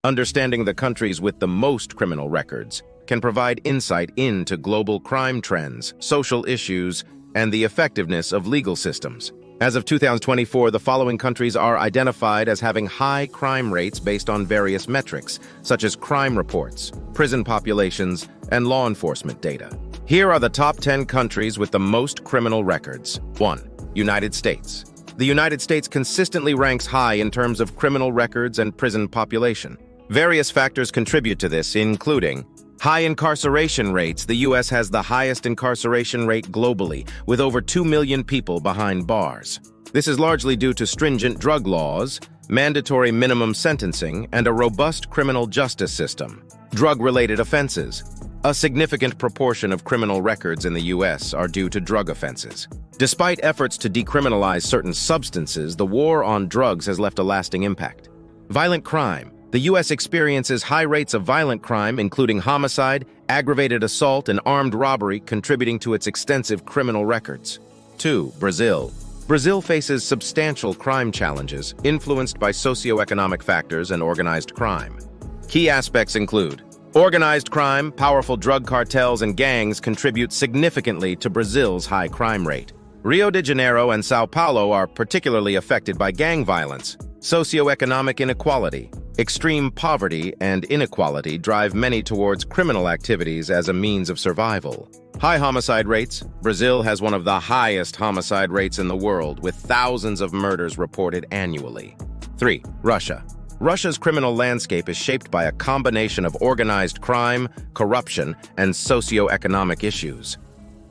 Understanding the countries with the most criminal records can provide insight into global crime trends, social issues, and the effectiveness of legal systems. As of 2024, the following countries are identified as having high crime rates based on various metrics, such as crime reports, prison populations, and law enforcement data. Here are the top 10 countries with the most criminal records. 1. United States. The United States consistently ranks high in terms of criminal records and prison population. Various factors contribute to this, including high incarceration rates. The U.S. has the highest incarceration rate globally, with over 2 million people behind bars. This is largely due to stringent drug laws, mandatory minimum sentencing, and a robust criminal justice system. Drug-related offenses. A significant proportion of criminal records in the U.S. are due to drug offenses. Despite efforts to decriminalize certain substances, the war on drugs has left a lasting impact. Violent crime. The U.S. experiences high rates of violent crime, including homicide, aggravated assault, and armed robbery, contributing to its extensive criminal records. 2. Brazil. Brazil faces substantial crime challenges, influenced by socioeconomic factors and organized crime. Key aspects include organized crime, powerful drug cartels, and gangs contribute significantly to Brazil's high crime rate. Rio de Janeiro and São Paulo are particularly affected by gang violence. Socioeconomic inequality. Extreme poverty and inequality drive many towards criminal activities as a means of survival. High homicide rates. Brazil has one of the highest homicide rates in the world, with thousands of murders reported annually. 3. Russia. Russia's criminal landscape is shaped by a combination of organized crime, corruption, and socioeconomic issues.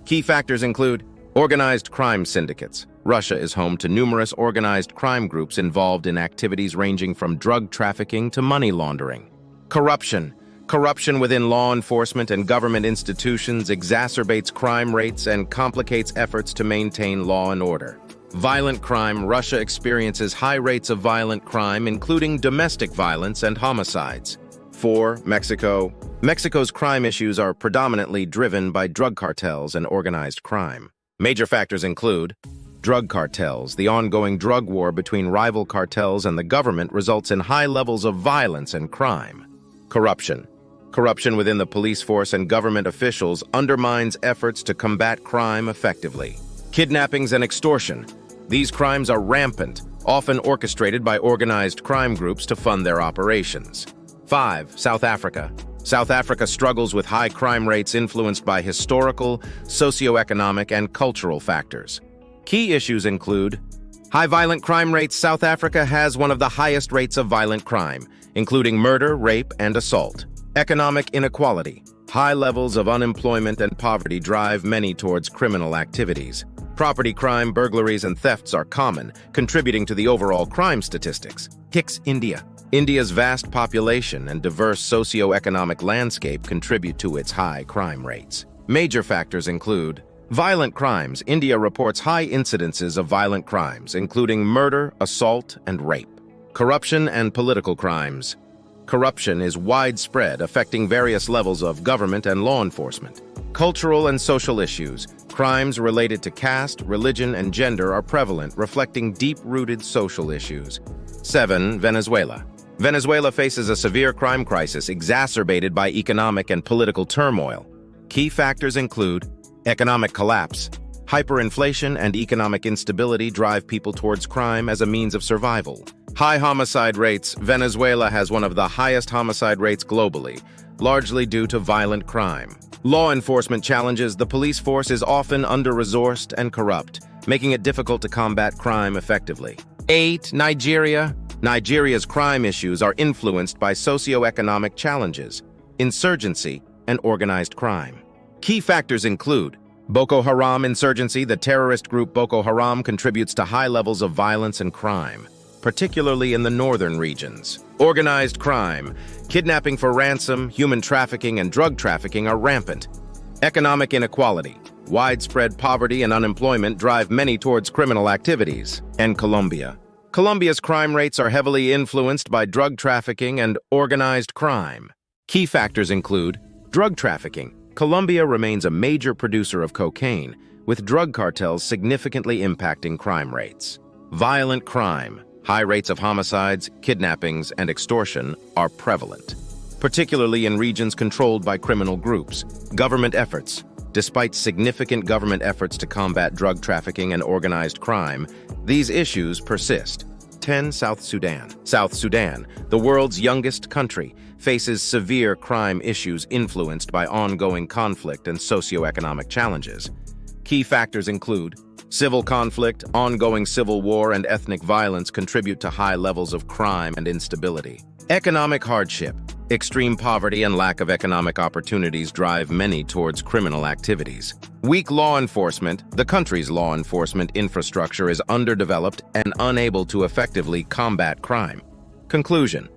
Key factors include organized crime syndicates. Russia is home to numerous organized crime groups involved in activities ranging from drug trafficking to money laundering. Corruption. Corruption within law enforcement and government institutions exacerbates crime rates and complicates efforts to maintain law and order. Violent crime. Russia experiences high rates of violent crime, including domestic violence and homicides. 4. Mexico. Mexico's crime issues are predominantly driven by drug cartels and organized crime. Major factors include drug cartels. The ongoing drug war between rival cartels and the government results in high levels of violence and crime. Corruption. Corruption within the police force and government officials undermines efforts to combat crime effectively. Kidnappings and extortion. These crimes are rampant, often orchestrated by organized crime groups to fund their operations. 5. South Africa. South Africa struggles with high crime rates influenced by historical, socioeconomic, and cultural factors. Key issues include high violent crime rates. South Africa has one of the highest rates of violent crime, including murder, rape, and assault. Economic inequality. High levels of unemployment and poverty drive many towards criminal activities. Property crime, burglaries, and thefts are common, contributing to the overall crime statistics. India. India's vast population and diverse socio-economic landscape contribute to its high crime rates. Major factors include violent crimes. India reports high incidences of violent crimes, including murder, assault, and rape. Corruption and political crimes. Corruption is widespread, affecting various levels of government and law enforcement. Cultural and social issues. Crimes related to caste, religion, and gender are prevalent, reflecting deep-rooted social issues. 7. Venezuela. Venezuela faces a severe crime crisis exacerbated by economic and political turmoil. Key factors include economic collapse. Hyperinflation and economic instability drive people towards crime as a means of survival. High homicide rates. Venezuela has one of the highest homicide rates globally, largely due to violent crime. Law enforcement challenges. The police force is often under-resourced and corrupt, making it difficult to combat crime effectively. 8. Nigeria. Nigeria's crime issues are influenced by socioeconomic challenges, insurgency, and organized crime. Key factors include Boko Haram insurgency. The terrorist group Boko Haram contributes to high levels of violence and crime, particularly in the northern regions. Organized crime. Kidnapping for ransom, human trafficking, and drug trafficking are rampant. Economic inequality. Widespread poverty and unemployment drive many towards criminal activities. And Colombia. Colombia's crime rates are heavily influenced by drug trafficking and organized crime. Key factors include drug trafficking. Colombia remains a major producer of cocaine, with drug cartels significantly impacting crime rates. Violent crime. High rates of homicides, kidnappings, and extortion are prevalent, particularly in regions controlled by criminal groups. Government efforts. Despite significant government efforts to combat drug trafficking and organized crime, these issues persist. 10. South Sudan. South Sudan, the world's youngest country, faces severe crime issues influenced by ongoing conflict and socioeconomic challenges. Key factors include civil conflict, ongoing civil war, and ethnic violence contribute to high levels of crime and instability. Economic hardship. Extreme poverty and lack of economic opportunities drive many towards criminal activities. Weak law enforcement. The country's law enforcement infrastructure is underdeveloped and unable to effectively combat crime. Conclusion.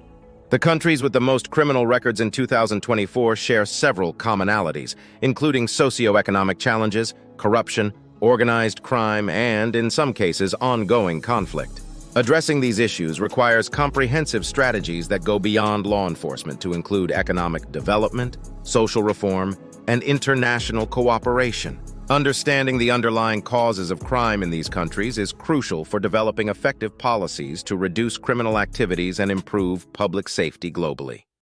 The countries with the most criminal records in 2024 share several commonalities, including socioeconomic challenges, corruption, organized crime, and, in some cases, ongoing conflict. Addressing these issues requires comprehensive strategies that go beyond law enforcement to include economic development, social reform, and international cooperation. Understanding the underlying causes of crime in these countries is crucial for developing effective policies to reduce criminal activities and improve public safety globally.